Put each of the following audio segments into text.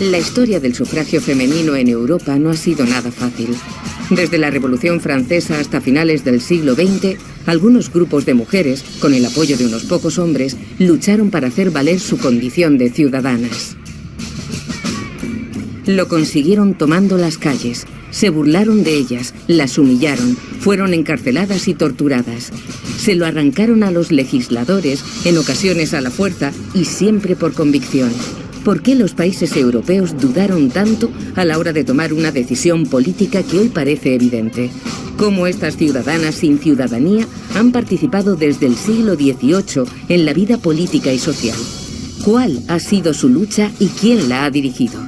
La historia del sufragio femenino en Europa no ha sido nada fácil. Desde la Revolución Francesa hasta finales del siglo XX, algunos grupos de mujeres, con el apoyo de unos pocos hombres, lucharon para hacer valer su condición de ciudadanas. Lo consiguieron tomando las calles, se burlaron de ellas, las humillaron, fueron encarceladas y torturadas. Se lo arrancaron a los legisladores, en ocasiones a la fuerza y siempre por convicción. ¿Por qué los países europeos dudaron tanto a la hora de tomar una decisión política que hoy parece evidente? ¿Cómo estas ciudadanas sin ciudadanía han participado desde el siglo XVIII en la vida política y social? ¿Cuál ha sido su lucha y quién la ha dirigido?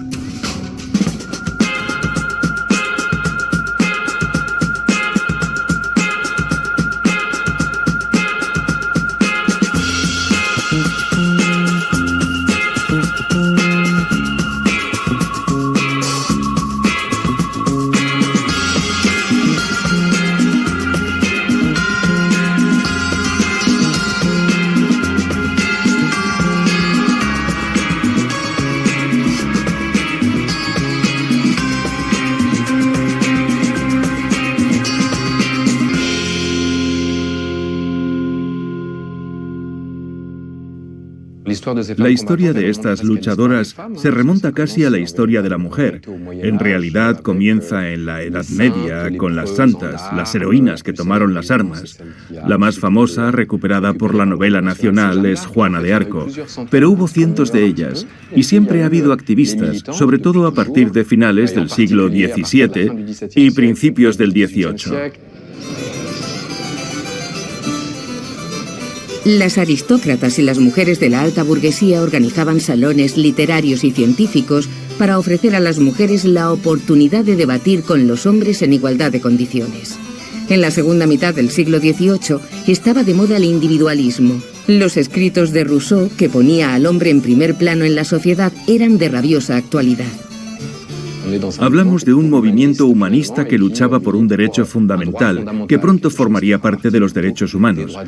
La historia de estas luchadoras se remonta casi a la historia de la mujer. En realidad comienza en la Edad Media con las santas, las heroínas que tomaron las armas. La más famosa, recuperada por la novela nacional, es Juana de Arco. Pero hubo cientos de ellas, y siempre ha habido activistas, sobre todo a partir de finales del siglo XVII y principios del XVIII. Las aristócratas y las mujeres de la alta burguesía organizaban salones literarios y científicos para ofrecer a las mujeres la oportunidad de debatir con los hombres en igualdad de condiciones. En la segunda mitad del siglo XVIII estaba de moda el individualismo. Los escritos de Rousseau, que ponía al hombre en primer plano en la sociedad, eran de rabiosa actualidad. Hablamos de un movimiento humanista que luchaba por un derecho fundamental, que pronto formaría parte de los derechos humanos.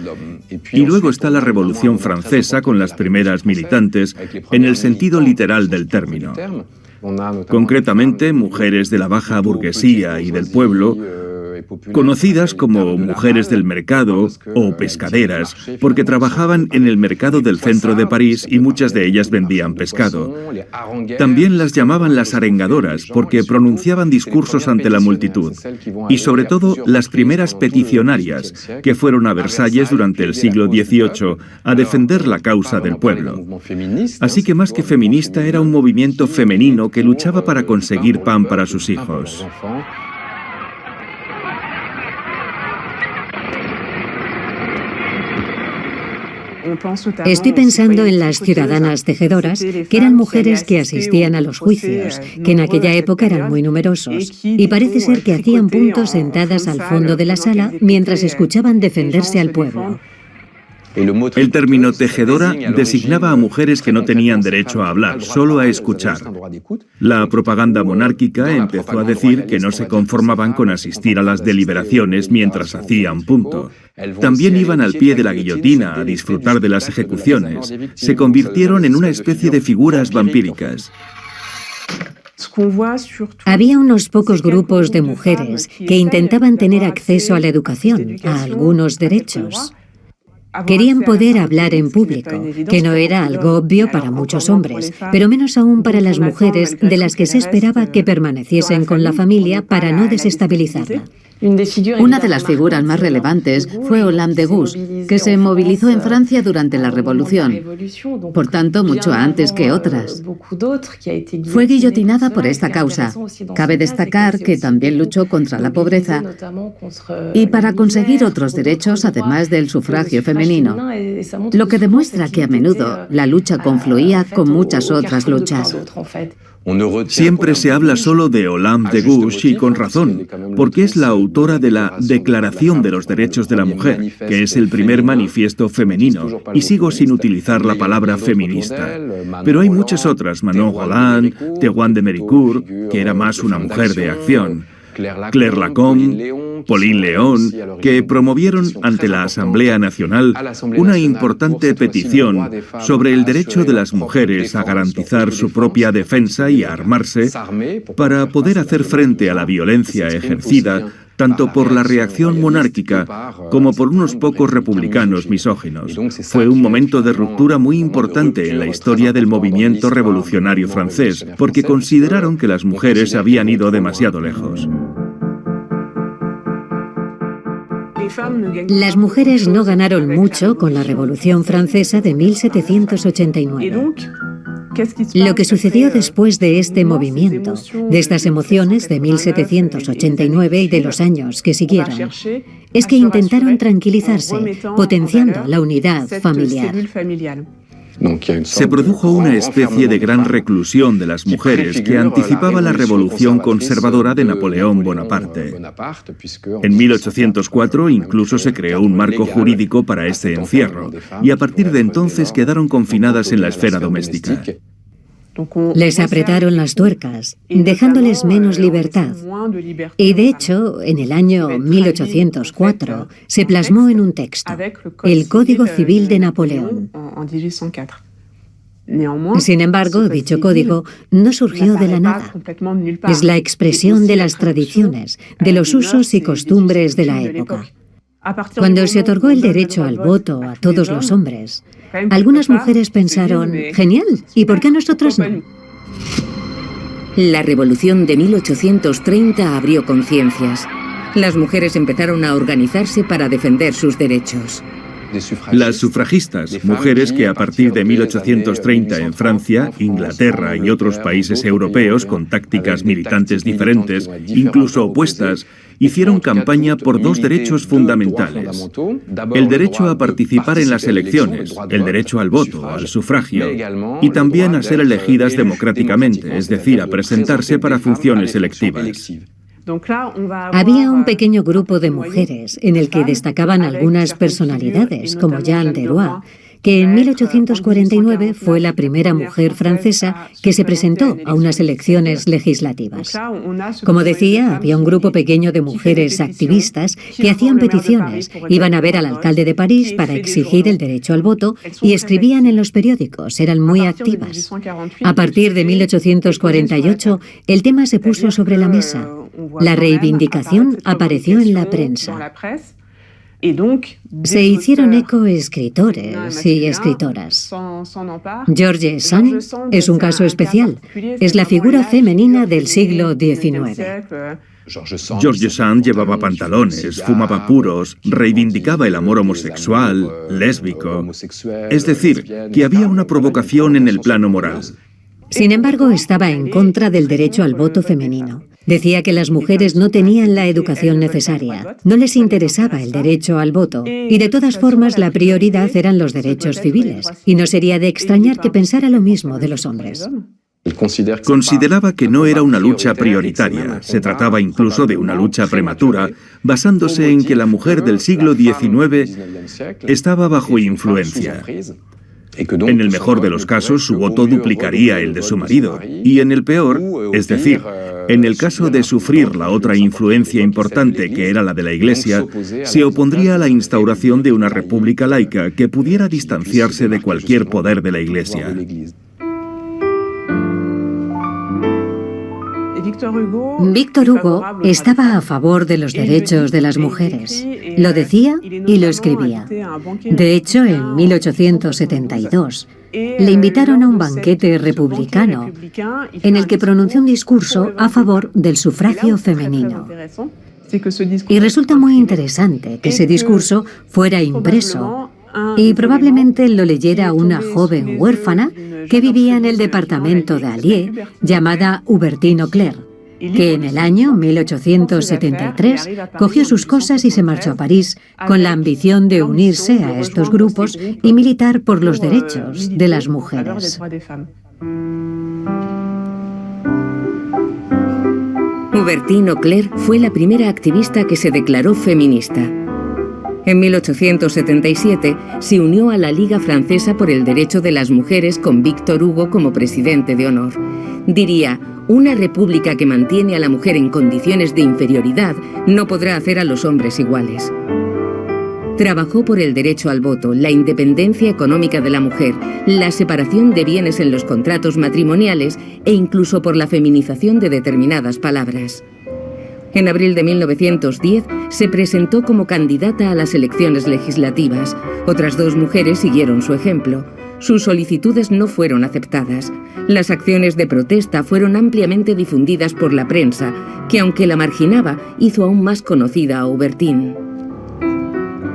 Y luego está la Revolución Francesa con las primeras militantes, en el sentido literal del término. Concretamente, mujeres de la baja burguesía y del pueblo, conocidas como mujeres del mercado o pescaderas, porque trabajaban en el mercado del centro de París y muchas de ellas vendían pescado. También las llamaban las arengadoras, porque pronunciaban discursos ante la multitud. Y sobre todo, las primeras peticionarias, que fueron a Versalles durante el siglo XVIII a defender la causa del pueblo. Así que más que feminista, era un movimiento femenino que luchaba para conseguir pan para sus hijos. Estoy pensando en las ciudadanas tejedoras, que eran mujeres que asistían a los juicios, que en aquella época eran muy numerosos, y parece ser que hacían puntos sentadas al fondo de la sala mientras escuchaban defenderse al pueblo. El término tejedora designaba a mujeres que no tenían derecho a hablar, solo a escuchar. La propaganda monárquica empezó a decir que no se conformaban con asistir a las deliberaciones mientras hacían punto. También iban al pie de la guillotina a disfrutar de las ejecuciones. Se convirtieron en una especie de figuras vampíricas. Había unos pocos grupos de mujeres que intentaban tener acceso a la educación, a algunos derechos. Querían poder hablar en público, que no era algo obvio para muchos hombres, pero menos aún para las mujeres, de las que se esperaba que permaneciesen con la familia para no desestabilizarla. Una de las figuras más relevantes fue Olympe de Gouges, que se movilizó en Francia durante la Revolución, por tanto mucho antes que otras. Fue guillotinada por esta causa. Cabe destacar que también luchó contra la pobreza y para conseguir otros derechos además del sufragio femenino, lo que demuestra que a menudo la lucha confluía con muchas otras luchas. Siempre se habla solo de Olympe de Gouges y con razón, porque es la autora de la Declaración de los Derechos de la Mujer, que es el primer manifiesto femenino, y sigo sin utilizar la palabra feminista. Pero hay muchas otras, Manon Roland, Théophile de Méricourt, que era más una mujer de acción, Claire Lacombe, Pauline Léon, que promovieron ante la Asamblea Nacional una importante petición sobre el derecho de las mujeres a garantizar su propia defensa y a armarse para poder hacer frente a la violencia ejercida tanto por la reacción monárquica como por unos pocos republicanos misóginos. Fue un momento de ruptura muy importante en la historia del movimiento revolucionario francés, porque consideraron que las mujeres habían ido demasiado lejos. Las mujeres no ganaron mucho con la Revolución Francesa de 1789. Lo que sucedió después de este movimiento, de estas emociones de 1789 y de los años que siguieron, es que intentaron tranquilizarse, potenciando la unidad familiar. Se produjo una especie de gran reclusión de las mujeres que anticipaba la revolución conservadora de Napoleón Bonaparte. En 1804 incluso se creó un marco jurídico para este encierro, y a partir de entonces quedaron confinadas en la esfera doméstica. Les apretaron las tuercas, dejándoles menos libertad. Y de hecho, en el año 1804 se plasmó en un texto, el Código Civil de Napoleón. Sin embargo, dicho código no surgió de la nada. Es la expresión de las tradiciones, de los usos y costumbres de la época. Cuando se otorgó el derecho al voto a todos los hombres, algunas mujeres pensaron, genial, ¿y por qué nosotros no? La revolución de 1830 abrió conciencias. Las mujeres empezaron a organizarse para defender sus derechos. Las sufragistas, mujeres que a partir de 1830 en Francia, Inglaterra y otros países europeos con tácticas militantes diferentes, incluso opuestas, hicieron campaña por dos derechos fundamentales: el derecho a participar en las elecciones, el derecho al voto, al sufragio, y también a ser elegidas democráticamente, es decir, a presentarse para funciones electivas. Había un pequeño grupo de mujeres en el que destacaban algunas personalidades, como Jeanne d'Arc, que en 1849 fue la primera mujer francesa que se presentó a unas elecciones legislativas. Como decía, había un grupo pequeño de mujeres activistas que hacían peticiones, iban a ver al alcalde de París para exigir el derecho al voto y escribían en los periódicos, eran muy activas. A partir de 1848, el tema se puso sobre la mesa. La reivindicación apareció en la prensa. Se hicieron eco escritores y escritoras. George Sand es un caso especial. Es la figura femenina del siglo XIX. George Sand llevaba pantalones, fumaba puros, reivindicaba el amor homosexual, lésbico. Es decir, que había una provocación en el plano moral. Sin embargo, estaba en contra del derecho al voto femenino. Decía que las mujeres no tenían la educación necesaria, no les interesaba el derecho al voto, y de todas formas la prioridad eran los derechos civiles, y no sería de extrañar que pensara lo mismo de los hombres. Consideraba que no era una lucha prioritaria, se trataba incluso de una lucha prematura, basándose en que la mujer del siglo XIX estaba bajo influencia. En el mejor de los casos, su voto duplicaría el de su marido, y en el peor, es decir, en el caso de sufrir la otra influencia importante que era la de la Iglesia, se opondría a la instauración de una república laica que pudiera distanciarse de cualquier poder de la Iglesia. Víctor Hugo estaba a favor de los derechos de las mujeres. Lo decía y lo escribía. De hecho, en 1872, le invitaron a un banquete republicano en el que pronunció un discurso a favor del sufragio femenino. Y resulta muy interesante que ese discurso fuera impreso y probablemente lo leyera una joven huérfana que vivía en el departamento de Allier, llamada Hubertine Auclair, que en el año 1873 cogió sus cosas y se marchó a París con la ambición de unirse a estos grupos y militar por los derechos de las mujeres. Hubertine Auclair fue la primera activista que se declaró feminista. En 1877 se unió a la Liga Francesa por el Derecho de las Mujeres con Víctor Hugo como presidente de honor. Diría, Una república que mantiene a la mujer en condiciones de inferioridad no podrá hacer a los hombres iguales. Trabajó por el derecho al voto, la independencia económica de la mujer, la separación de bienes en los contratos matrimoniales e incluso por la feminización de determinadas palabras. En abril de 1910 se presentó como candidata a las elecciones legislativas. Otras 2 mujeres siguieron su ejemplo. Sus solicitudes no fueron aceptadas. Las acciones de protesta fueron ampliamente difundidas por la prensa, que aunque la marginaba, hizo aún más conocida a Aubertine.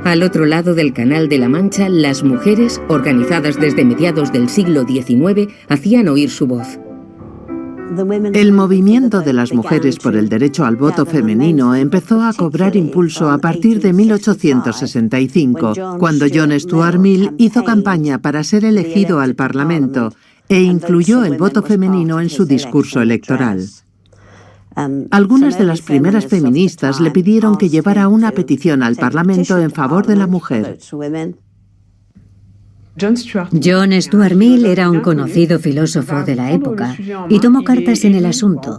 Al otro lado del Canal de la Mancha, las mujeres, organizadas desde mediados del siglo XIX, hacían oír su voz. El movimiento de las mujeres por el derecho al voto femenino empezó a cobrar impulso a partir de 1865, cuando John Stuart Mill hizo campaña para ser elegido al Parlamento e incluyó el voto femenino en su discurso electoral. Algunas de las primeras feministas le pidieron que llevara una petición al Parlamento en favor de la mujer. John Stuart Mill era un conocido filósofo de la época y tomó cartas en el asunto.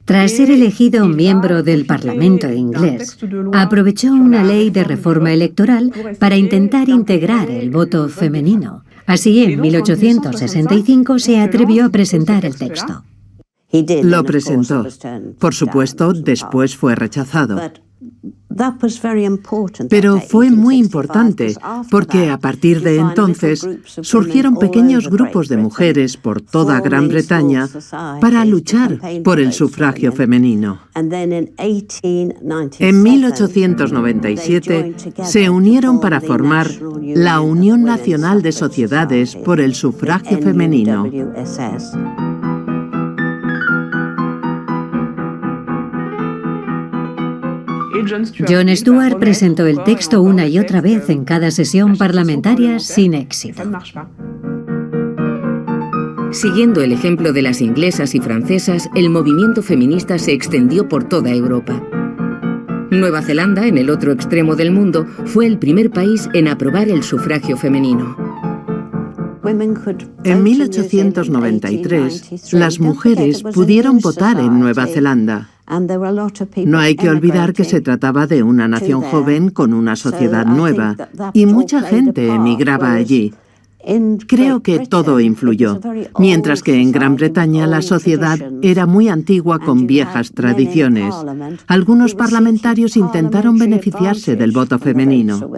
Tras ser elegido miembro del Parlamento inglés, aprovechó una ley de reforma electoral para intentar integrar el voto femenino. Así, en 1865 se atrevió a presentar el texto. Lo presentó. Por supuesto, después fue rechazado. Pero fue muy importante, porque a partir de entonces surgieron pequeños grupos de mujeres por toda Gran Bretaña para luchar por el sufragio femenino. En 1897 se unieron para formar la Unión Nacional de Sociedades por el Sufragio Femenino. John Stuart presentó el texto una y otra vez en cada sesión parlamentaria sin éxito. Siguiendo el ejemplo de las inglesas y francesas, el movimiento feminista se extendió por toda Europa. Nueva Zelanda, en el otro extremo del mundo, fue el primer país en aprobar el sufragio femenino. En 1893, las mujeres pudieron votar en Nueva Zelanda. No hay que olvidar que se trataba de una nación joven con una sociedad nueva, y mucha gente emigraba allí. Creo que todo influyó, mientras que en Gran Bretaña la sociedad era muy antigua con viejas tradiciones. Algunos parlamentarios intentaron beneficiarse del voto femenino.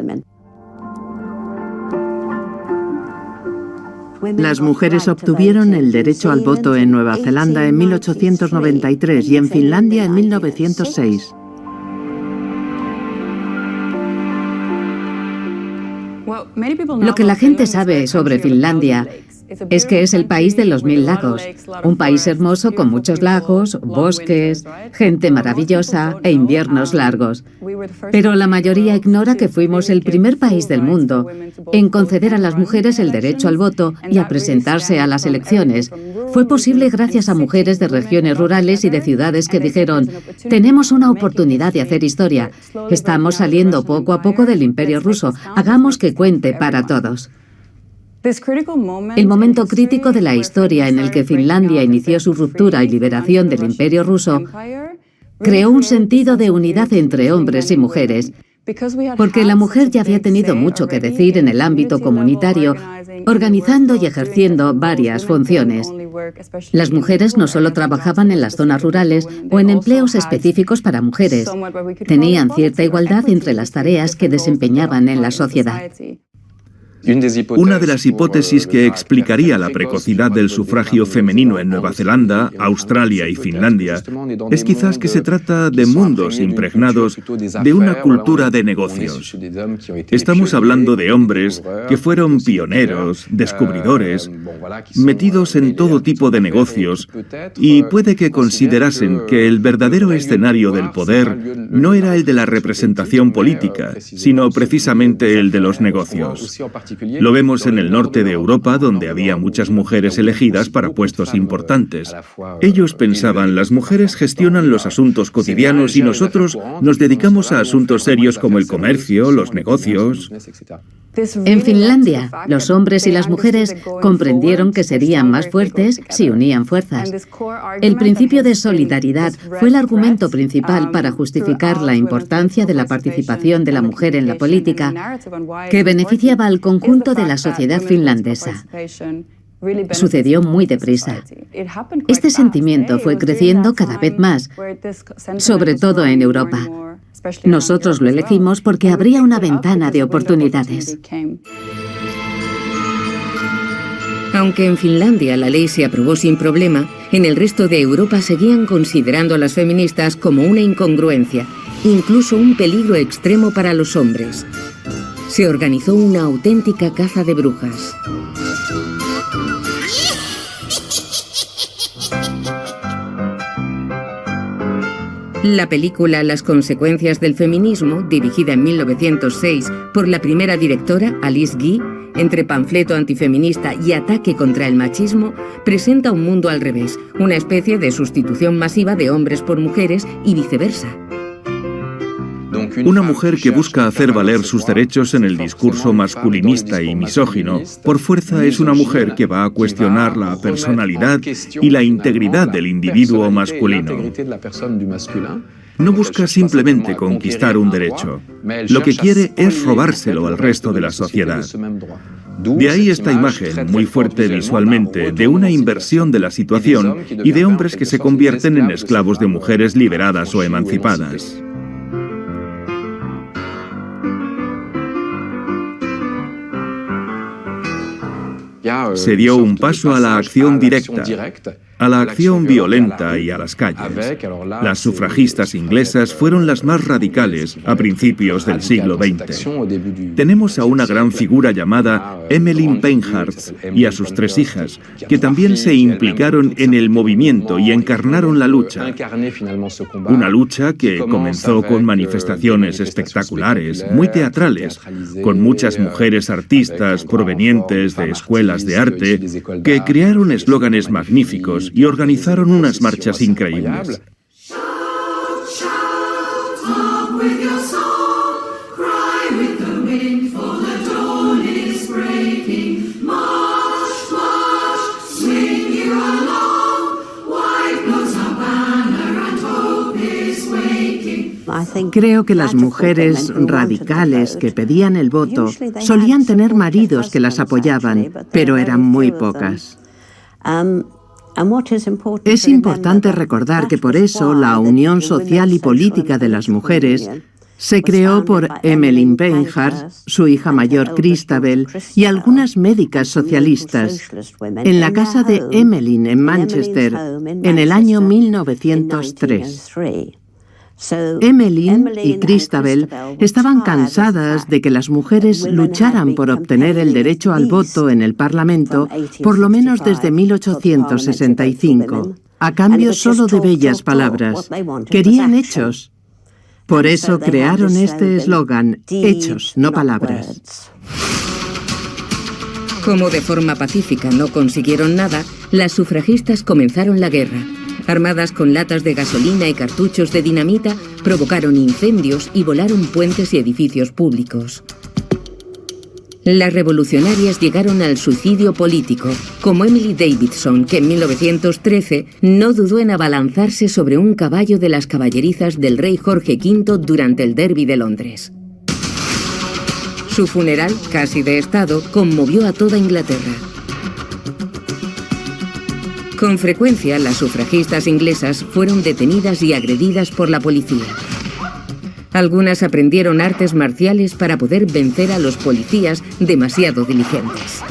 Las mujeres obtuvieron el derecho al voto en Nueva Zelanda en 1893 y en Finlandia en 1906. Lo que la gente sabe sobre Finlandia es que es el país de los 1000 lagos, un país hermoso con muchos lagos, bosques, gente maravillosa e inviernos largos. Pero la mayoría ignora que fuimos el primer país del mundo en conceder a las mujeres el derecho al voto y a presentarse a las elecciones. Fue posible gracias a mujeres de regiones rurales y de ciudades que dijeron: tenemos una oportunidad de hacer historia, estamos saliendo poco a poco del Imperio ruso, hagamos que cuente para todos. El momento crítico de la historia en el que Finlandia inició su ruptura y liberación del Imperio ruso creó un sentido de unidad entre hombres y mujeres, porque la mujer ya había tenido mucho que decir en el ámbito comunitario, organizando y ejerciendo varias funciones. Las mujeres no solo trabajaban en las zonas rurales o en empleos específicos para mujeres, tenían cierta igualdad entre las tareas que desempeñaban en la sociedad. Una de las hipótesis que explicaría la precocidad del sufragio femenino en Nueva Zelanda, Australia y Finlandia es quizás que se trata de mundos impregnados de una cultura de negocios. Estamos hablando de hombres que fueron pioneros, descubridores, metidos en todo tipo de negocios, y puede que considerasen que el verdadero escenario del poder no era el de la representación política, sino precisamente el de los negocios. Lo vemos en el norte de Europa, donde había muchas mujeres elegidas para puestos importantes. Ellos pensaban: las mujeres gestionan los asuntos cotidianos y nosotros nos dedicamos a asuntos serios como el comercio, los negocios. En Finlandia, los hombres y las mujeres comprendieron que serían más fuertes si unían fuerzas. El principio de solidaridad fue el argumento principal para justificar la importancia de la participación de la mujer en la política, que beneficiaba al conjunto de la sociedad finlandesa. Sucedió muy deprisa. Este sentimiento fue creciendo cada vez más, sobre todo en Europa. Nosotros lo elegimos porque abría una ventana de oportunidades. Aunque en Finlandia la ley se aprobó sin problema, en el resto de Europa seguían considerando a las feministas como una incongruencia, incluso un peligro extremo para los hombres. Se organizó una auténtica caza de brujas. La película Las consecuencias del feminismo, dirigida en 1906 por la primera directora, Alice Guy, entre panfleto antifeminista y ataque contra el machismo, presenta un mundo al revés, una especie de sustitución masiva de hombres por mujeres y viceversa. Una mujer que busca hacer valer sus derechos en el discurso masculinista y misógino, por fuerza es una mujer que va a cuestionar la personalidad y la integridad del individuo masculino. No busca simplemente conquistar un derecho. Lo que quiere es robárselo al resto de la sociedad. De ahí esta imagen, muy fuerte visualmente, de una inversión de la situación y de hombres que se convierten en esclavos de mujeres liberadas o emancipadas. Se dio un paso a la acción directa, a la acción violenta y a las calles. Las sufragistas inglesas fueron las más radicales a principios del siglo XX. Tenemos a una gran figura llamada Emmeline Pankhurst y a sus 3 hijas, que también se implicaron en el movimiento y encarnaron la lucha. Una lucha que comenzó con manifestaciones espectaculares, muy teatrales, con muchas mujeres artistas provenientes de escuelas de arte que crearon eslóganes magníficos y organizaron unas marchas increíbles. Creo que las mujeres radicales que pedían el voto solían tener maridos que las apoyaban, pero eran muy pocas. Es importante recordar que por eso la Unión Social y Política de las Mujeres se creó por Emmeline Pankhurst, su hija mayor Christabel y algunas médicas socialistas en la casa de Emmeline en Manchester en el año 1903. Emmeline y Christabel estaban cansadas de que las mujeres lucharan por obtener el derecho al voto en el Parlamento por lo menos desde 1865, a cambio solo de bellas palabras. Querían hechos. Por eso crearon este eslogan, hechos, no palabras. Como de forma pacífica no consiguieron nada, las sufragistas comenzaron la guerra. Armadas con latas de gasolina y cartuchos de dinamita, provocaron incendios y volaron puentes y edificios públicos. Las revolucionarias llegaron al suicidio político, como Emily Davidson, que en 1913 no dudó en abalanzarse sobre un caballo de las caballerizas del rey Jorge V durante el Derby de Londres. Su funeral, casi de estado, conmovió a toda Inglaterra. Con frecuencia, las sufragistas inglesas fueron detenidas y agredidas por la policía. Algunas aprendieron artes marciales para poder vencer a los policías demasiado diligentes.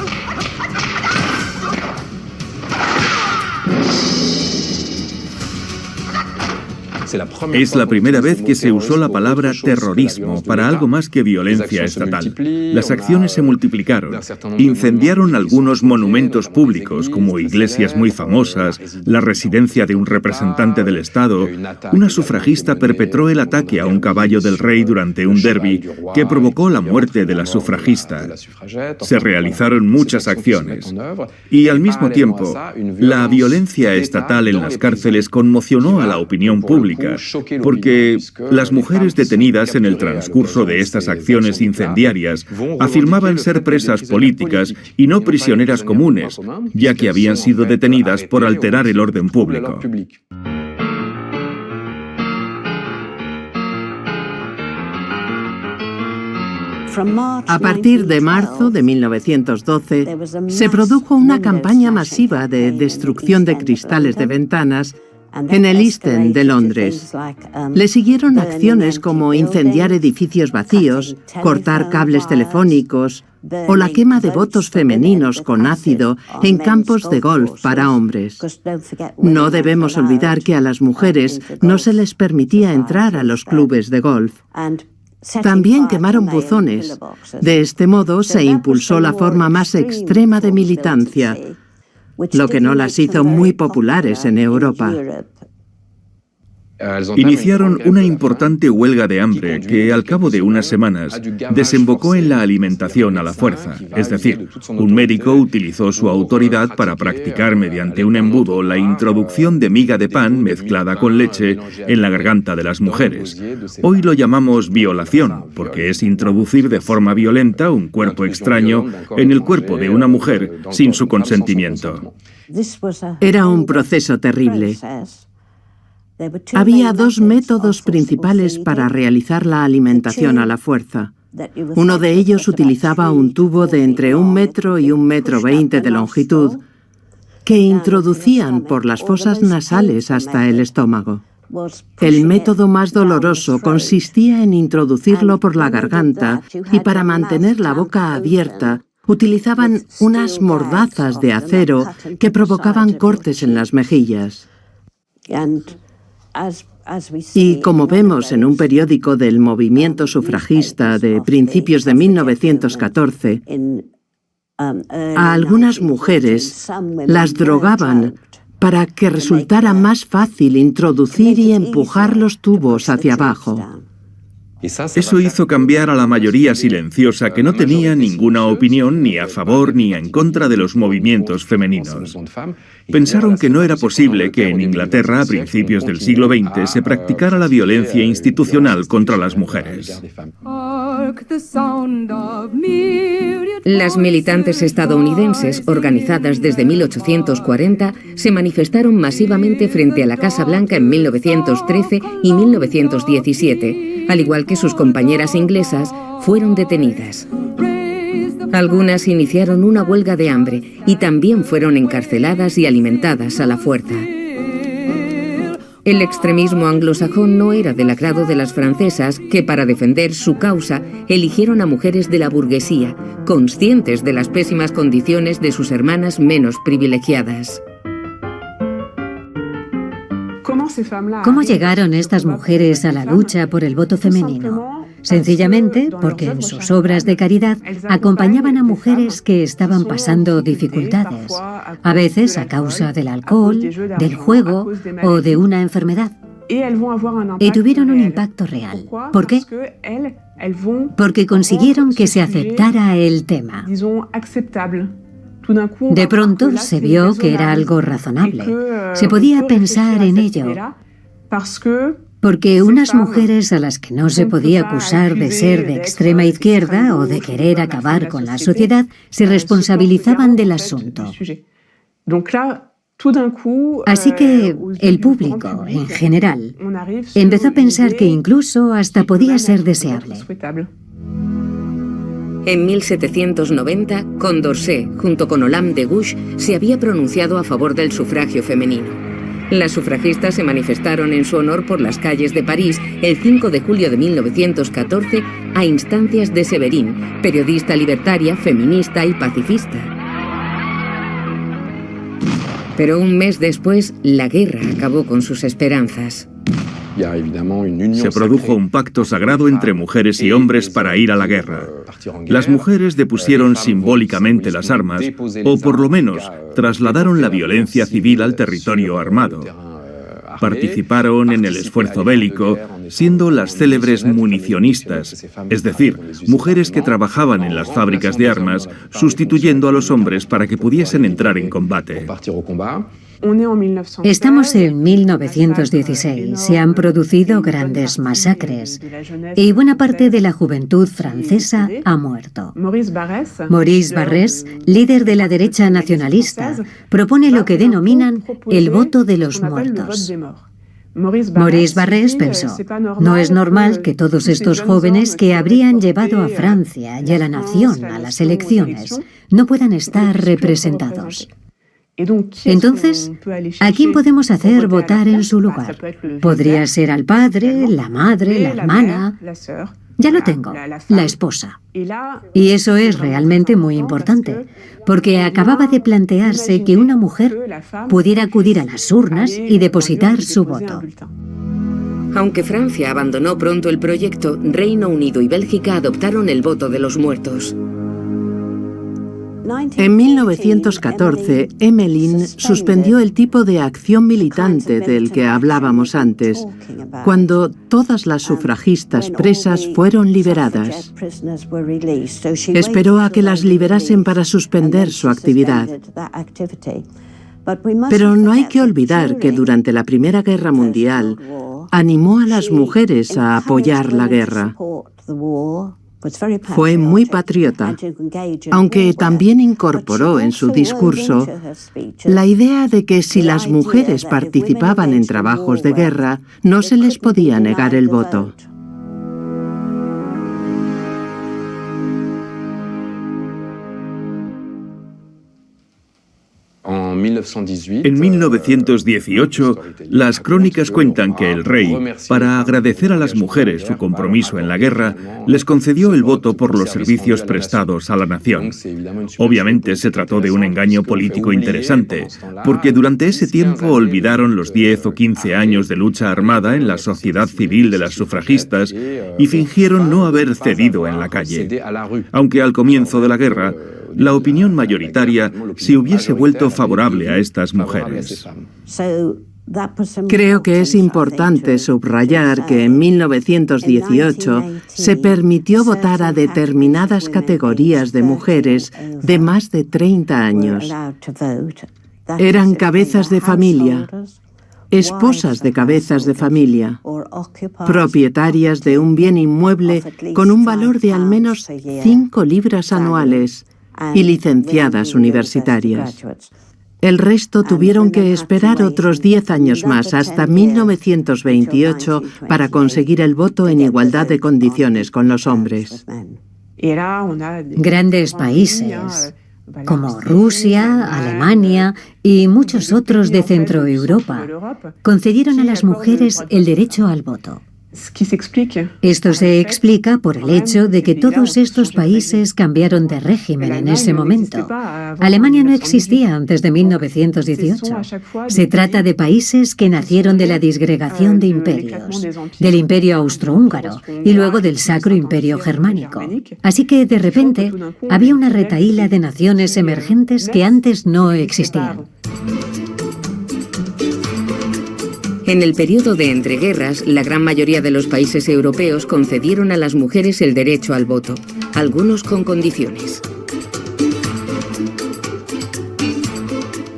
Es la primera vez que se usó la palabra terrorismo para algo más que violencia estatal. Las acciones se multiplicaron. Incendiaron algunos monumentos públicos, como iglesias muy famosas, la residencia de un representante del Estado. Una sufragista perpetró el ataque a un caballo del rey durante un derbi que provocó la muerte de la sufragista. Se realizaron muchas acciones. Y al mismo tiempo, la violencia estatal en las cárceles conmocionó a la opinión pública, política, porque las mujeres detenidas en el transcurso de estas acciones incendiarias afirmaban ser presas políticas y no prisioneras comunes, ya que habían sido detenidas por alterar el orden público. A partir de marzo de 1912, se produjo una campaña masiva de destrucción de cristales de ventanas en el East End de Londres. Le siguieron acciones como incendiar edificios vacíos, cortar cables telefónicos o la quema de votos femeninos con ácido en campos de golf para hombres. No debemos olvidar que a las mujeres no se les permitía entrar a los clubes de golf. También quemaron buzones. De este modo se impulsó la forma más extrema de militancia, lo que no las hizo muy populares en Europa. Iniciaron una importante huelga de hambre que, al cabo de unas semanas, desembocó en la alimentación a la fuerza. Es decir, un médico utilizó su autoridad para practicar mediante un embudo la introducción de miga de pan mezclada con leche en la garganta de las mujeres. Hoy lo llamamos violación, porque es introducir de forma violenta un cuerpo extraño en el cuerpo de una mujer sin su consentimiento. Era un proceso terrible. Había dos métodos principales para realizar la alimentación a la fuerza. Uno de ellos utilizaba un tubo de entre 1 metro y 1,20 metros de longitud que introducían por las fosas nasales hasta el estómago. El método más doloroso consistía en introducirlo por la garganta y para mantener la boca abierta utilizaban unas mordazas de acero que provocaban cortes en las mejillas. Y como vemos en un periódico del movimiento sufragista de principios de 1914, a algunas mujeres las drogaban para que resultara más fácil introducir y empujar los tubos hacia abajo. Eso hizo cambiar a la mayoría silenciosa que no tenía ninguna opinión ni a favor ni en contra de los movimientos femeninos. Pensaron que no era posible que en Inglaterra a principios del siglo XX se practicara la violencia institucional contra las mujeres. Las militantes estadounidenses, organizadas desde 1840, se manifestaron masivamente frente a la Casa Blanca en 1913 y 1917, al igual que sus compañeras inglesas, fueron detenidas. Algunas iniciaron una huelga de hambre y también fueron encarceladas y alimentadas a la fuerza. El extremismo anglosajón no era del agrado de las francesas, que para defender su causa eligieron a mujeres de la burguesía, conscientes de las pésimas condiciones de sus hermanas menos privilegiadas. ¿Cómo llegaron estas mujeres a la lucha por el voto femenino? Sencillamente porque en sus obras de caridad acompañaban a mujeres que estaban pasando dificultades, a veces a causa del alcohol, del juego o de una enfermedad. Y tuvieron un impacto real. ¿Por qué? Porque consiguieron que se aceptara el tema. De pronto se vio que era algo razonable. Se podía pensar en ello. Porque unas mujeres a las que no se podía acusar de ser de extrema izquierda o de querer acabar con la sociedad, se responsabilizaban del asunto. Así que el público, en general, empezó a pensar que incluso hasta podía ser deseable. En 1790, Condorcet, junto con Olympe de Gouges, se había pronunciado a favor del sufragio femenino. Las sufragistas se manifestaron en su honor por las calles de París el 5 de julio de 1914 a instancias de Séverine, periodista libertaria, feminista y pacifista. Pero un mes después, la guerra acabó con sus esperanzas. Se produjo un pacto sagrado entre mujeres y hombres para ir a la guerra. Las mujeres depusieron simbólicamente las armas, o por lo menos trasladaron la violencia civil al territorio armado. Participaron en el esfuerzo bélico, siendo las célebres municionistas, es decir, mujeres que trabajaban en las fábricas de armas, sustituyendo a los hombres para que pudiesen entrar en combate. Estamos en 1916. Se han producido grandes masacres y buena parte de la juventud francesa ha muerto. Maurice Barrès, líder de la derecha nacionalista, propone lo que denominan el voto de los muertos. Maurice Barrès pensó, no es normal que todos estos jóvenes que habrían llevado a Francia y a la nación a las elecciones no puedan estar representados. Entonces, ¿a quién podemos hacer votar en su lugar? Podría ser al padre, la madre, la hermana. Ya lo tengo, la esposa. Y eso es realmente muy importante, porque acababa de plantearse que una mujer pudiera acudir a las urnas y depositar su voto. Aunque Francia abandonó pronto el proyecto, Reino Unido y Bélgica adoptaron el voto de los muertos. En 1914, Emmeline suspendió el tipo de acción militante del que hablábamos antes, cuando todas las sufragistas presas fueron liberadas. Esperó a que las liberasen para suspender su actividad. Pero no hay que olvidar que durante la Primera Guerra Mundial animó a las mujeres a apoyar la guerra. Fue muy patriota, aunque también incorporó en su discurso la idea de que si las mujeres participaban en trabajos de guerra, no se les podía negar el voto. En 1918, las crónicas cuentan que el rey, para agradecer a las mujeres su compromiso en la guerra, les concedió el voto por los servicios prestados a la nación. Obviamente se trató de un engaño político interesante, porque durante ese tiempo olvidaron los 10 o 15 años de lucha armada en la sociedad civil de las sufragistas y fingieron no haber cedido en la calle. Aunque al comienzo de la guerra, la opinión mayoritaria se hubiese vuelto favorable a estas mujeres. Creo que es importante subrayar que en 1918 se permitió votar a determinadas categorías de mujeres de más de 30 años. Eran cabezas de familia, esposas de cabezas de familia, propietarias de un bien inmueble con un valor de al menos 5 libras anuales, y licenciadas universitarias. El resto tuvieron que esperar otros 10 años más, hasta 1928, para conseguir el voto en igualdad de condiciones con los hombres. Grandes países como Rusia, Alemania y muchos otros de Centroeuropa concedieron a las mujeres el derecho al voto. Esto se explica por el hecho de que todos estos países cambiaron de régimen en ese momento. Alemania no existía antes de 1918. Se trata de países que nacieron de la disgregación de imperios, del Imperio Austrohúngaro y luego del Sacro Imperio Germánico. Así que, de repente, había una retahíla de naciones emergentes que antes no existían. En el periodo de entreguerras, la gran mayoría de los países europeos concedieron a las mujeres el derecho al voto, algunos con condiciones.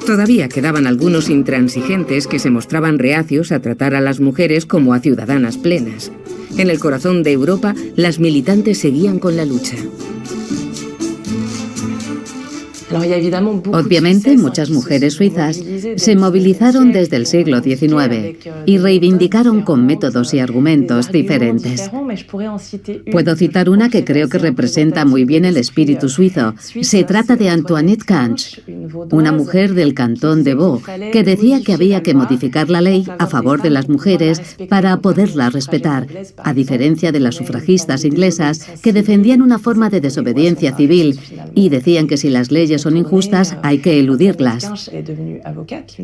Todavía quedaban algunos intransigentes que se mostraban reacios a tratar a las mujeres como a ciudadanas plenas. En el corazón de Europa, las militantes seguían con la lucha. Obviamente, muchas mujeres suizas se movilizaron desde el siglo XIX y reivindicaron con métodos y argumentos diferentes. Puedo citar una que creo que representa muy bien el espíritu suizo. Se trata de Antoinette Canch, una mujer del cantón de Vaud, que decía que había que modificar la ley a favor de las mujeres para poderla respetar, a diferencia de las sufragistas inglesas que defendían una forma de desobediencia civil y decían que si las leyes son injustas hay que eludirlas.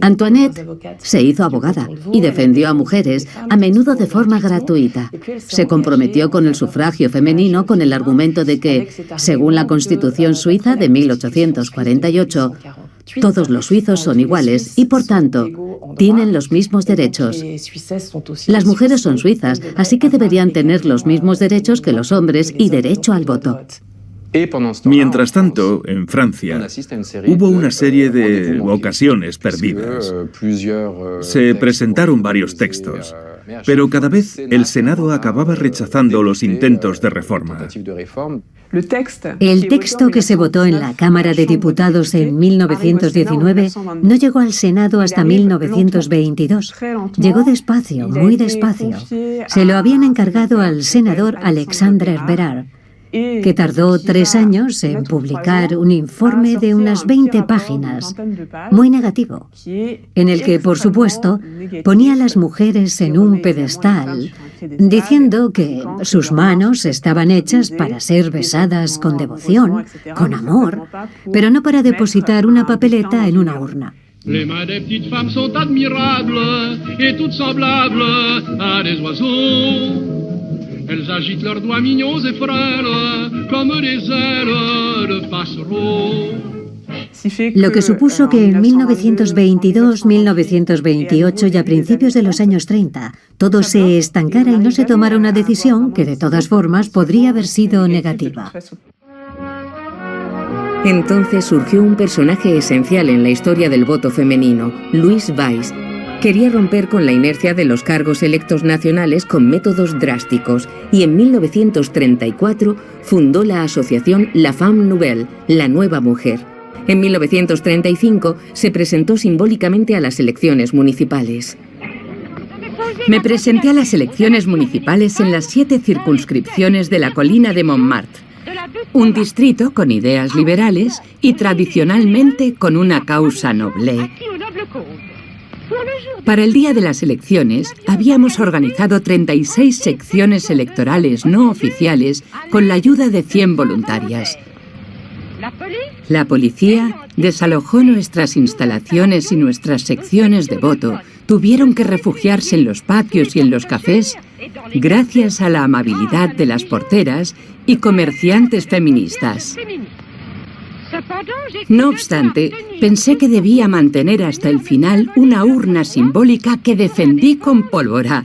Antoinette se hizo abogada y defendió a mujeres, a menudo de forma gratuita. Se comprometió con el sufragio femenino con el argumento de que, según la Constitución suiza de 1848, todos los suizos son iguales y, por tanto, tienen los mismos derechos. Las mujeres son suizas, así que deberían tener los mismos derechos que los hombres y derecho al voto. Mientras tanto, en Francia, hubo una serie de ocasiones perdidas. Se presentaron varios textos, pero cada vez el Senado acababa rechazando los intentos de reforma. El texto que se votó en la Cámara de Diputados en 1919 no llegó al Senado hasta 1922. Llegó despacio, muy despacio. Se lo habían encargado al senador Alexandre Bérard, que tardó 3 años en publicar un informe de unas 20 páginas, muy negativo, en el que, por supuesto, ponía a las mujeres en un pedestal, diciendo que sus manos estaban hechas para ser besadas con devoción, con amor, pero no para depositar una papeleta en una urna. Les mains des petites femmes sont admirables et toutes semblables à des oiseaux. Elles agitent leurs doigts mignons et frêles comme des ailes de passereaux. Lo que supuso que en 1922, 1928 y a principios de los años 30 todo se estancara y no se tomara una decisión que de todas formas podría haber sido negativa. Entonces surgió un personaje esencial en la historia del voto femenino, Louise Weiss. Quería romper con la inercia de los cargos electos nacionales con métodos drásticos y en 1934 fundó la asociación La Femme Nouvelle, la nueva mujer. En 1935 se presentó simbólicamente a las elecciones municipales. Me presenté a las elecciones municipales en las 7 circunscripciones de la colina de Montmartre, un distrito con ideas liberales y tradicionalmente con una causa noble. Para el día de las elecciones, habíamos organizado 36 secciones electorales no oficiales con la ayuda de 100 voluntarias. La policía desalojó nuestras instalaciones y nuestras secciones de voto tuvieron que refugiarse en los patios y en los cafés gracias a la amabilidad de las porteras y comerciantes feministas. No obstante, pensé que debía mantener hasta el final una urna simbólica que defendí con pólvora.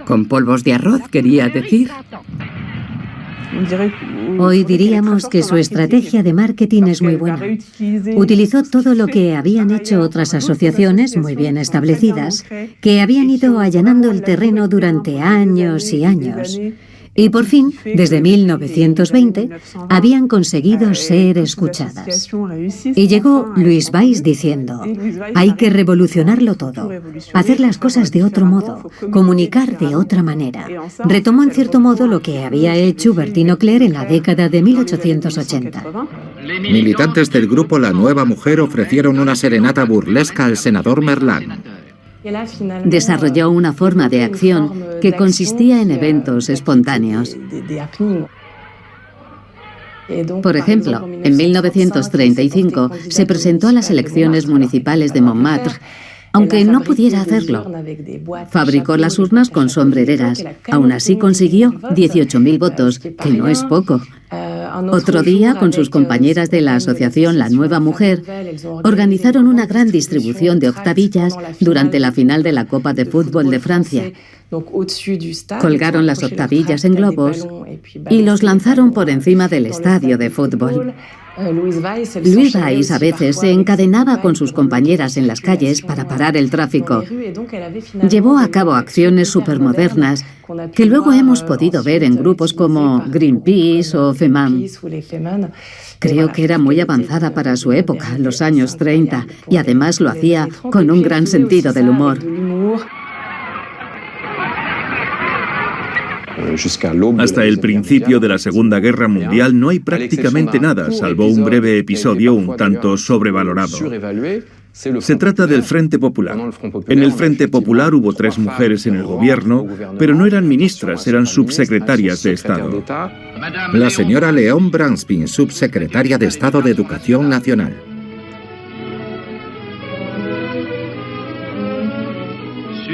Con polvos de arroz, quería decir. Hoy diríamos que su estrategia de marketing es muy buena. Utilizó todo lo que habían hecho otras asociaciones muy bien establecidas, que habían ido allanando el terreno durante años y años. Y por fin, desde 1920, habían conseguido ser escuchadas. Y llegó Louise Weiss diciendo, hay que revolucionarlo todo, hacer las cosas de otro modo, comunicar de otra manera. Retomó en cierto modo lo que había hecho Bertine Auclair en la década de 1880. Militantes del grupo La Nueva Mujer ofrecieron una serenata burlesca al senador Merlin. Desarrolló una forma de acción que consistía en eventos espontáneos. Por ejemplo, en 1935 se presentó a las elecciones municipales de Montmartre, aunque no pudiera hacerlo. Fabricó las urnas con sombrereras. Aún así consiguió 18.000 votos, que no es poco. Otro día, con sus compañeras de la asociación La Nueva Mujer, organizaron una gran distribución de octavillas durante la final de la Copa de Fútbol de Francia. Colgaron las octavillas en globos y los lanzaron por encima del estadio de fútbol. Louise Weiss a veces se encadenaba con sus compañeras en las calles para parar el tráfico. Llevó a cabo acciones supermodernas que luego hemos podido ver en grupos como Greenpeace o FEMAM. Creo que era muy avanzada para su época, los años 30, y además lo hacía con un gran sentido del humor. Hasta el principio de la Segunda Guerra Mundial no hay prácticamente nada, salvo un breve episodio un tanto sobrevalorado. Se trata del Frente Popular. En el Frente Popular hubo 3 mujeres en el gobierno, pero no eran ministras, eran subsecretarias de Estado. La señora Léon Branspin, subsecretaria de Estado de Educación Nacional.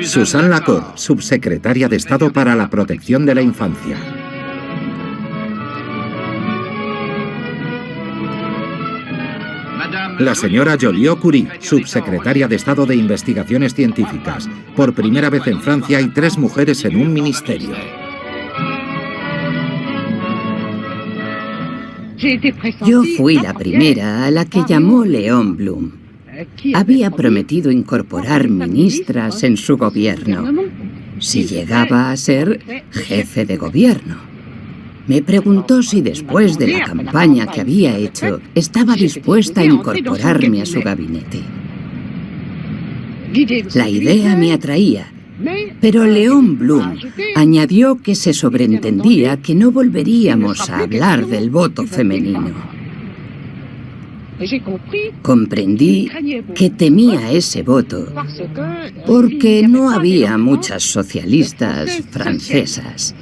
Suzanne Lacour, subsecretaria de Estado para la Protección de la Infancia. La señora Joliot-Curie, subsecretaria de Estado de Investigaciones Científicas. Por primera vez en Francia hay 3 mujeres en un ministerio. Yo fui la primera a la que llamó Léon Blum. Había prometido incorporar ministras en su gobierno, si llegaba a ser jefe de gobierno. Me preguntó si después de la campaña que había hecho, estaba dispuesta a incorporarme a su gabinete. La idea me atraía, pero Léon Blum añadió que se sobreentendía que no volveríamos a hablar del voto femenino. Comprendí que temía ese voto porque no había muchas socialistas francesas.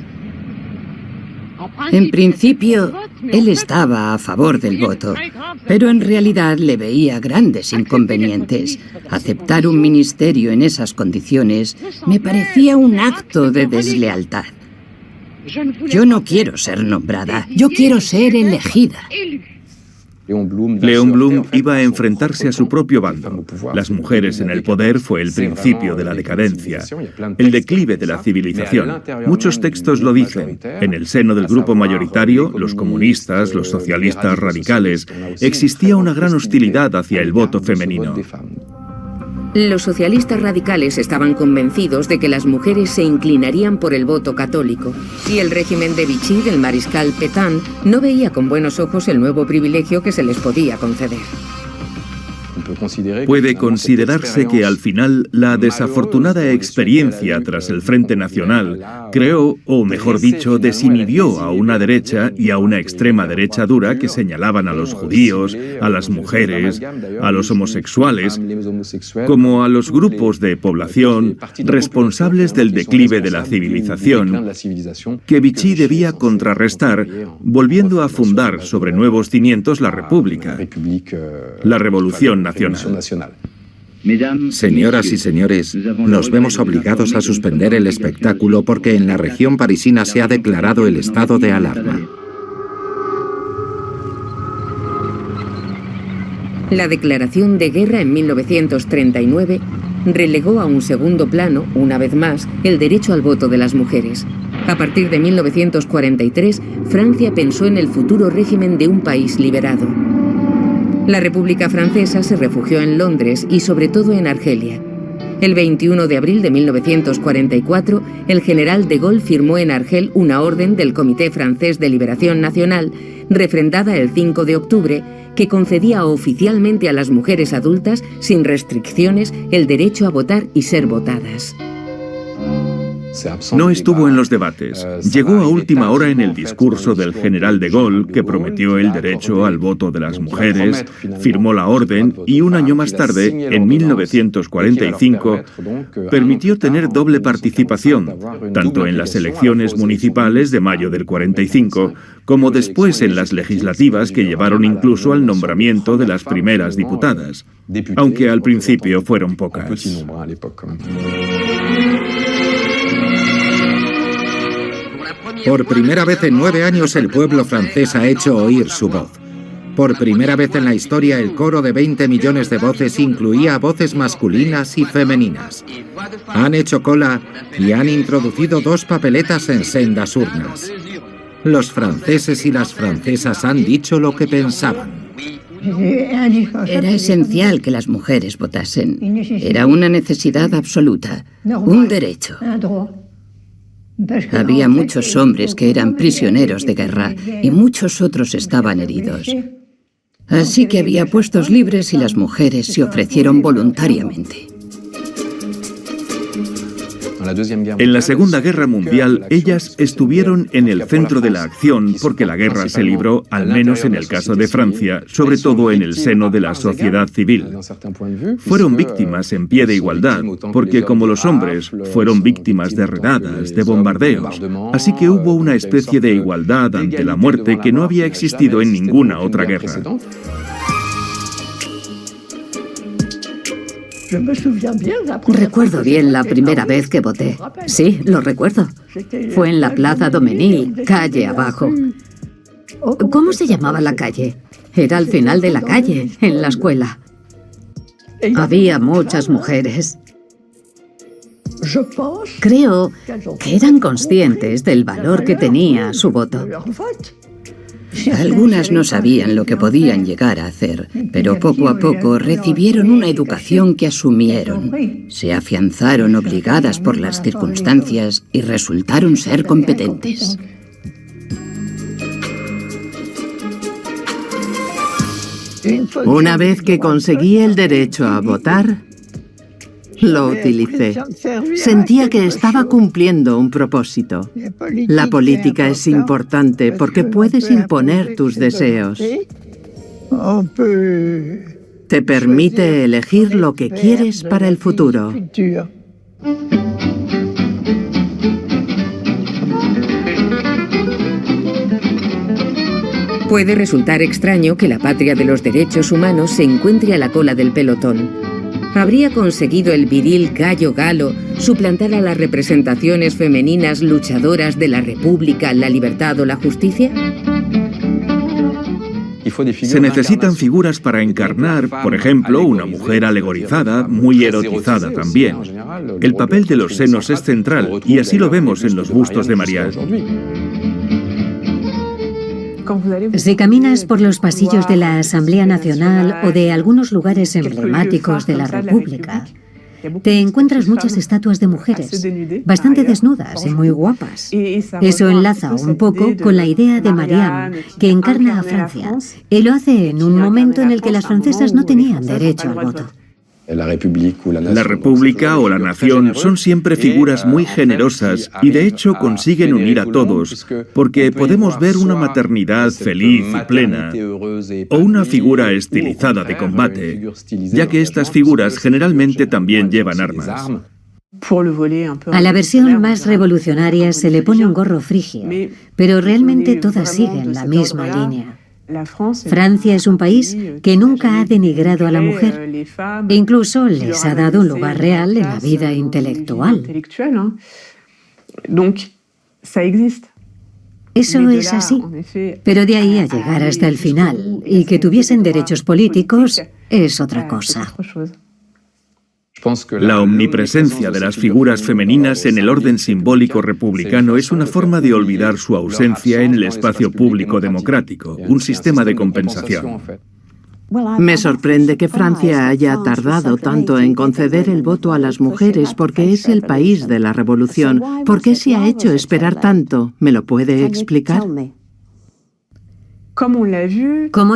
En principio, él estaba a favor del voto, pero en realidad le veía grandes inconvenientes. Aceptar un ministerio en esas condiciones me parecía un acto de deslealtad. Yo no quiero ser nombrada, yo quiero ser elegida. Léon Blum iba a enfrentarse a su propio bando. Las mujeres en el poder fue el principio de la decadencia, el declive de la civilización. Muchos textos lo dicen. En el seno del grupo mayoritario, los comunistas, los socialistas radicales, existía una gran hostilidad hacia el voto femenino. Los socialistas radicales estaban convencidos de que las mujeres se inclinarían por el voto católico, y el régimen de Vichy del mariscal Pétain no veía con buenos ojos el nuevo privilegio que se les podía conceder. Puede considerarse que al final la desafortunada experiencia tras el Frente Nacional creó, o mejor dicho, desinhibió a una derecha y a una extrema derecha dura que señalaban a los judíos, a las mujeres, a los homosexuales, como a los grupos de población responsables del declive de la civilización que Vichy debía contrarrestar, volviendo a fundar sobre nuevos cimientos la República, la Revolución Nacional. Señoras y señores, nos vemos obligados a suspender el espectáculo porque en la región parisina se ha declarado el estado de alarma. La declaración de guerra en 1939 relegó a un segundo plano, una vez más, el derecho al voto de las mujeres. A partir de 1943, Francia pensó en el futuro régimen de un país liberado. La República Francesa se refugió en Londres y sobre todo en Argelia. El 21 de abril de 1944, el general de Gaulle firmó en Argel una orden del Comité Francés de Liberación Nacional, refrendada el 5 de octubre, que concedía oficialmente a las mujeres adultas, sin restricciones, el derecho a votar y ser votadas. No estuvo en los debates. Llegó a última hora en el discurso del general de Gaulle, que prometió el derecho al voto de las mujeres, firmó la orden y un año más tarde, en 1945, permitió tener doble participación, tanto en las elecciones municipales de mayo del 45, como después en las legislativas que llevaron incluso al nombramiento de las primeras diputadas, aunque al principio fueron pocas. Por primera vez en 9 años el pueblo francés ha hecho oír su voz. Por primera vez en la historia el coro de 20 millones de voces incluía voces masculinas y femeninas. Han hecho cola y han introducido 2 papeletas en sendas urnas. Los franceses y las francesas han dicho lo que pensaban. Era esencial que las mujeres votasen. Era una necesidad absoluta, un derecho. Había muchos hombres que eran prisioneros de guerra y muchos otros estaban heridos. Así que había puestos libres y las mujeres se ofrecieron voluntariamente. En la Segunda Guerra Mundial, ellas estuvieron en el centro de la acción porque la guerra se libró, al menos en el caso de Francia, sobre todo en el seno de la sociedad civil. Fueron víctimas en pie de igualdad, porque como los hombres, fueron víctimas de redadas, de bombardeos. Así que hubo una especie de igualdad ante la muerte que no había existido en ninguna otra guerra. Recuerdo bien la primera vez que voté. Sí, lo recuerdo. Fue en la Plaza Dominique, calle abajo. ¿Cómo se llamaba la calle? Era al final de la calle, en la escuela. Había muchas mujeres. Creo que eran conscientes del valor que tenía su voto. Algunas no sabían lo que podían llegar a hacer, pero poco a poco recibieron una educación que asumieron. Se afianzaron obligadas por las circunstancias y resultaron ser competentes. Una vez que conseguí el derecho a votar, lo utilicé. Sentía que estaba cumpliendo un propósito. La política es importante porque puedes imponer tus deseos. Te permite elegir lo que quieres para el futuro. Puede resultar extraño que la patria de los derechos humanos se encuentre a la cola del pelotón. ¿Habría conseguido el viril Gallo Galo suplantar a las representaciones femeninas luchadoras de la República, la libertad o la justicia? Se necesitan figuras para encarnar, por ejemplo, una mujer alegorizada, muy erotizada también. El papel de los senos es central, y así lo vemos en los bustos de Marianne. Si caminas por los pasillos de la Asamblea Nacional o de algunos lugares emblemáticos de la República, te encuentras muchas estatuas de mujeres, bastante desnudas y muy guapas. Eso enlaza un poco con la idea de Marianne, que encarna a Francia, y lo hace en un momento en el que las francesas no tenían derecho al voto. La República o la Nación son siempre figuras muy generosas y de hecho consiguen unir a todos, porque podemos ver una maternidad feliz y plena o una figura estilizada de combate, ya que estas figuras generalmente también llevan armas. A la versión más revolucionaria se le pone un gorro frigio, pero realmente todas siguen la misma línea. Francia es un país que nunca ha denigrado a la mujer e incluso les ha dado un lugar real en la vida intelectual. Eso es así, pero de ahí a llegar hasta el final y que tuviesen derechos políticos es otra cosa. La omnipresencia de las figuras femeninas en el orden simbólico republicano es una forma de olvidar su ausencia en el espacio público democrático, un sistema de compensación. Me sorprende que Francia haya tardado tanto en conceder el voto a las mujeres porque es el país de la revolución. ¿Por qué se ha hecho esperar tanto? ¿Me lo puede explicar? Como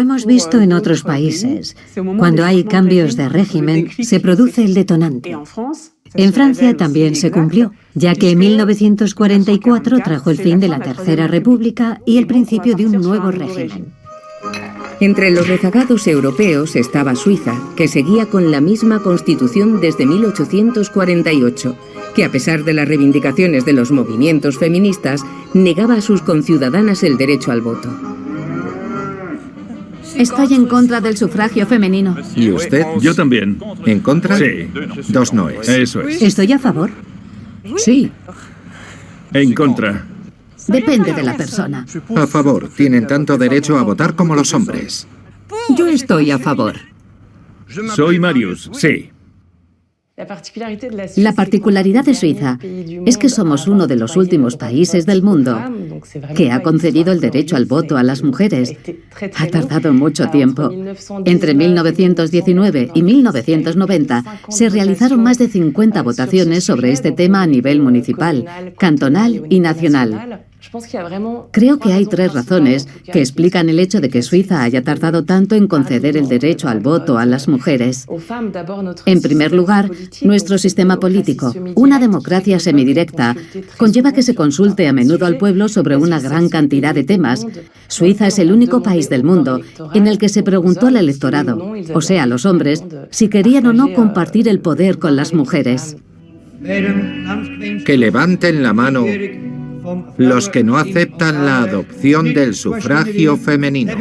hemos visto en otros países, cuando hay cambios de régimen, se produce el detonante. En Francia también se cumplió, ya que en 1944 trajo el fin de la Tercera República y el principio de un nuevo régimen. Entre los rezagados europeos estaba Suiza, que seguía con la misma constitución desde 1848, que a pesar de las reivindicaciones de los movimientos feministas, negaba a sus conciudadanas el derecho al voto. Estoy en contra del sufragio femenino. ¿Y usted? Yo también. ¿En contra? Sí. 2 noes. Eso es. Estoy a favor. Sí. En contra. Depende de la persona. A favor. Tienen tanto derecho a votar como los hombres. Yo estoy a favor. Soy Marius, sí. La particularidad de Suiza es que somos uno de los últimos países del mundo que ha concedido el derecho al voto a las mujeres. Ha tardado mucho tiempo. Entre 1919 y 1990 se realizaron más de 50 votaciones sobre este tema a nivel municipal, cantonal y nacional. Creo que hay 3 razones que explican el hecho de que Suiza haya tardado tanto en conceder el derecho al voto a las mujeres. En primer lugar, nuestro sistema político, una democracia semidirecta, conlleva que se consulte a menudo al pueblo sobre una gran cantidad de temas. Suiza es el único país del mundo en el que se preguntó al electorado, o sea, a los hombres, si querían o no compartir el poder con las mujeres. Que levanten la mano los que no aceptan la adopción del sufragio femenino.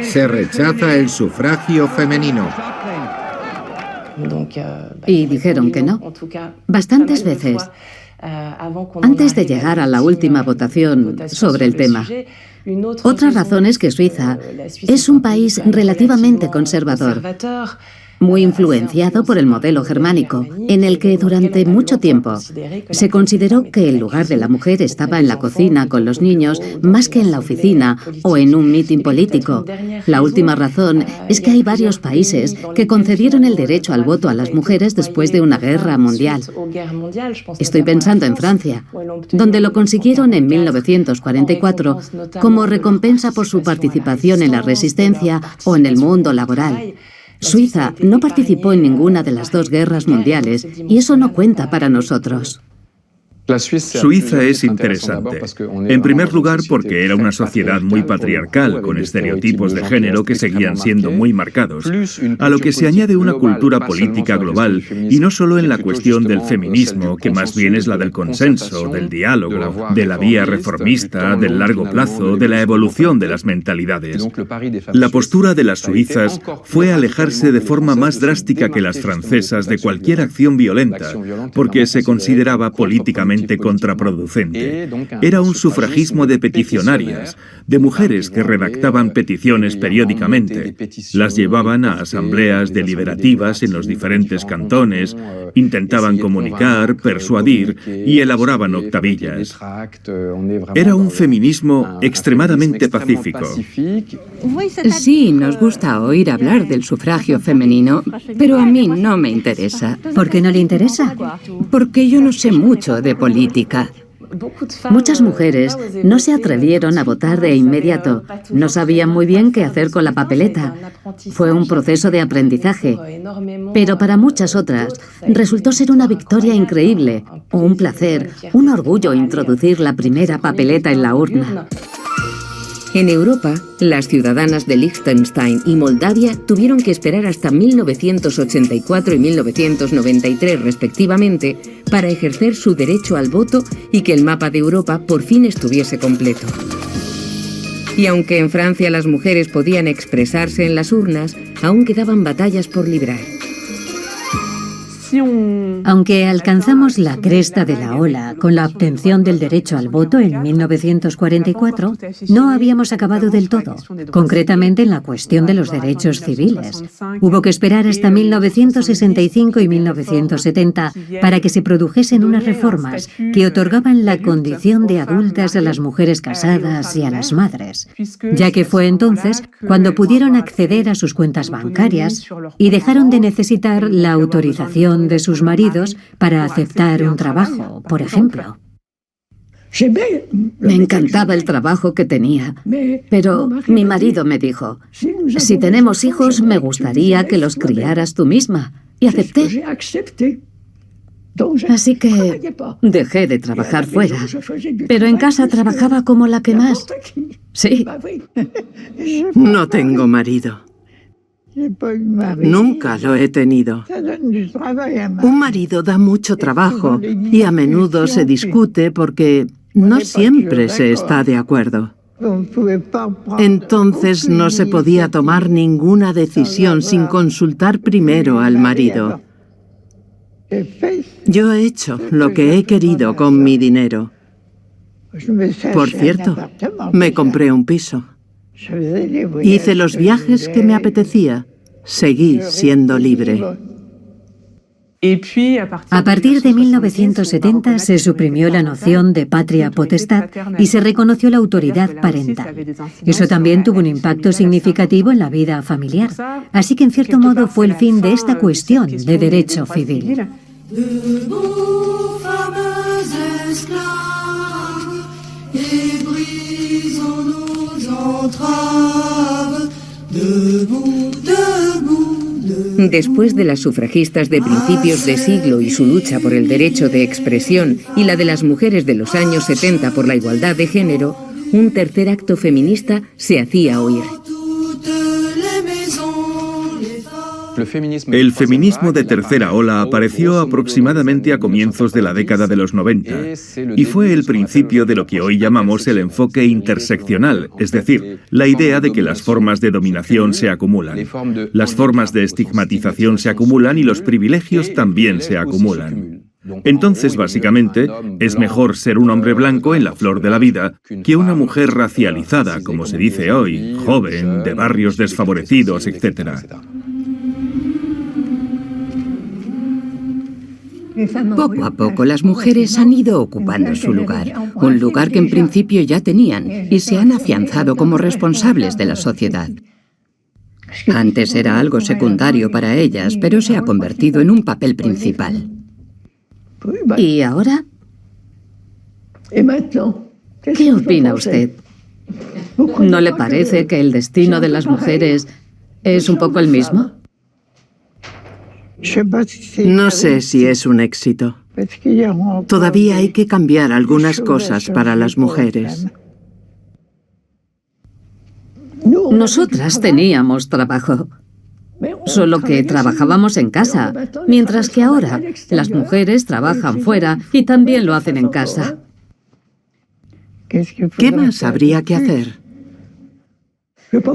Se rechaza el sufragio femenino. Y dijeron que no. Bastantes veces. Antes de llegar a la última votación sobre el tema. Otra razón es que Suiza es un país relativamente conservador. muy influenciado por el modelo germánico, en el que durante mucho tiempo se consideró que el lugar de la mujer estaba en la cocina con los niños más que en la oficina o en un mitin político. La última razón es que hay varios países que concedieron el derecho al voto a las mujeres después de una guerra mundial. Estoy pensando en Francia, donde lo consiguieron en 1944 como recompensa por su participación en la resistencia o en el mundo laboral. Suiza no participó en ninguna de las dos guerras mundiales y eso no cuenta para nosotros. Suiza es interesante. En primer lugar, porque era una sociedad muy patriarcal, con estereotipos de género que seguían siendo muy marcados, a lo que se añade una cultura política global, y no solo en la cuestión del feminismo, que más bien es la del consenso, del diálogo, de la vía reformista, del largo plazo, de la evolución de las mentalidades. La postura de las suizas fue alejarse de forma más drástica que las francesas de cualquier acción violenta, porque se consideraba políticamente contraproducente. Era un sufragismo de peticionarias, de mujeres que redactaban peticiones periódicamente, las llevaban a asambleas deliberativas en los diferentes cantones, intentaban comunicar, persuadir y elaboraban octavillas. Era un feminismo extremadamente pacífico. Sí, nos gusta oír hablar del sufragio femenino, pero a mí no me interesa. ¿Por qué no le interesa? Porque yo no sé mucho de política. Muchas mujeres no se atrevieron a votar de inmediato. No sabían muy bien qué hacer con la papeleta. Fue un proceso de aprendizaje. Pero para muchas otras resultó ser una victoria increíble, o un placer, un orgullo introducir la primera papeleta en la urna. En Europa, las ciudadanas de Liechtenstein y Moldavia tuvieron que esperar hasta 1984 y 1993, respectivamente, para ejercer su derecho al voto y que el mapa de Europa por fin estuviese completo. Y aunque en Francia las mujeres podían expresarse en las urnas, aún quedaban batallas por librar. Aunque alcanzamos la cresta de la ola con la obtención del derecho al voto en 1944, no habíamos acabado del todo, concretamente en la cuestión de los derechos civiles. Hubo que esperar hasta 1965 y 1970 para que se produjesen unas reformas que otorgaban la condición de adultas a las mujeres casadas y a las madres, ya que fue entonces cuando pudieron acceder a sus cuentas bancarias y dejaron de necesitar la autorización de sus maridos para aceptar un trabajo, por ejemplo. Me encantaba el trabajo que tenía, pero mi marido me dijo, si tenemos hijos, me gustaría que los criaras tú misma, y acepté. Así que dejé de trabajar fuera, pero en casa trabajaba como la que más. Sí. No tengo marido. Nunca lo he tenido. Un marido da mucho trabajo y a menudo se discute porque no siempre se está de acuerdo. Entonces no se podía tomar ninguna decisión sin consultar primero al marido. Yo he hecho lo que he querido con mi dinero. Por cierto, me compré un piso. Hice los viajes que me apetecía. Seguí siendo libre. A partir de 1970 se suprimió la noción de patria potestad y se reconoció la autoridad parental. Eso también tuvo un impacto significativo en la vida familiar. Así que en cierto modo fue el fin de esta cuestión de derecho civil. Después de las sufragistas de principios de siglo y su lucha por el derecho de expresión y la de las mujeres de los años 70 por la igualdad de género, un tercer acto feminista se hacía oír. El feminismo de tercera ola apareció aproximadamente a comienzos de la década de los 90 y fue el principio de lo que hoy llamamos el enfoque interseccional, es decir, la idea de que las formas de dominación se acumulan, las formas de estigmatización se acumulan y los privilegios también se acumulan. Entonces, básicamente, es mejor ser un hombre blanco en la flor de la vida que una mujer racializada, como se dice hoy, joven, de barrios desfavorecidos, etc. Poco a poco las mujeres han ido ocupando su lugar, un lugar que en principio ya tenían, y se han afianzado como responsables de la sociedad. Antes era algo secundario para ellas, pero se ha convertido en un papel principal. ¿Y ahora? ¿Qué opina usted? ¿No le parece que el destino de las mujeres es un poco el mismo? No sé si es un éxito. Todavía hay que cambiar algunas cosas para las mujeres. Nosotras teníamos trabajo, solo que trabajábamos en casa, mientras que ahora las mujeres trabajan fuera y también lo hacen en casa. ¿Qué más habría que hacer?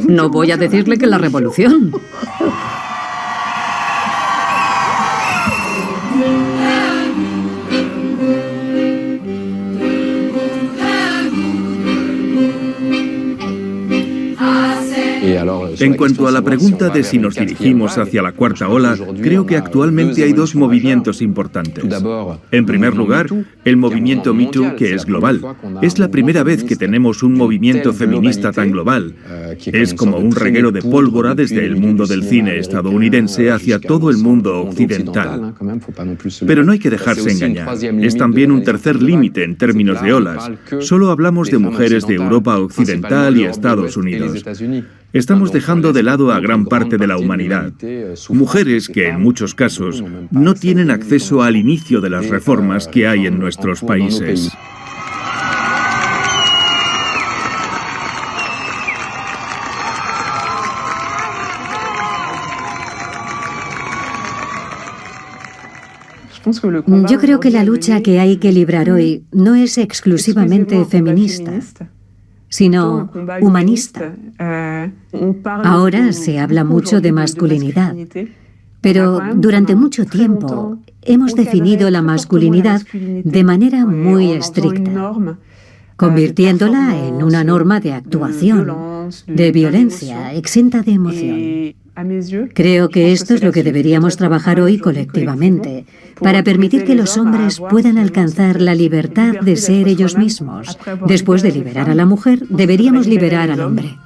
No voy a decirle que la revolución. En cuanto a la pregunta de si nos dirigimos hacia la cuarta ola, creo que actualmente hay dos movimientos importantes. En primer lugar, el movimiento Me Too, que es global. Es la primera vez que tenemos un movimiento feminista tan global. Es como un reguero de pólvora desde el mundo del cine estadounidense hacia todo el mundo occidental. Pero no hay que dejarse engañar. Es también un tercer límite en términos de olas. Solo hablamos de mujeres de Europa Occidental y Estados Unidos. Estamos dejando de lado a gran parte de la humanidad. Mujeres que, en muchos casos, no tienen acceso al inicio de las reformas que hay en nuestros países. Yo creo que la lucha que hay que librar hoy no es exclusivamente feminista, sino humanista. Ahora se habla mucho de masculinidad, pero durante mucho tiempo hemos definido la masculinidad de manera muy estricta, convirtiéndola en una norma de actuación, de violencia, exenta de emoción. Creo que esto es lo que deberíamos trabajar hoy colectivamente, para permitir que los hombres puedan alcanzar la libertad de ser ellos mismos. Después de liberar a la mujer, deberíamos liberar al hombre.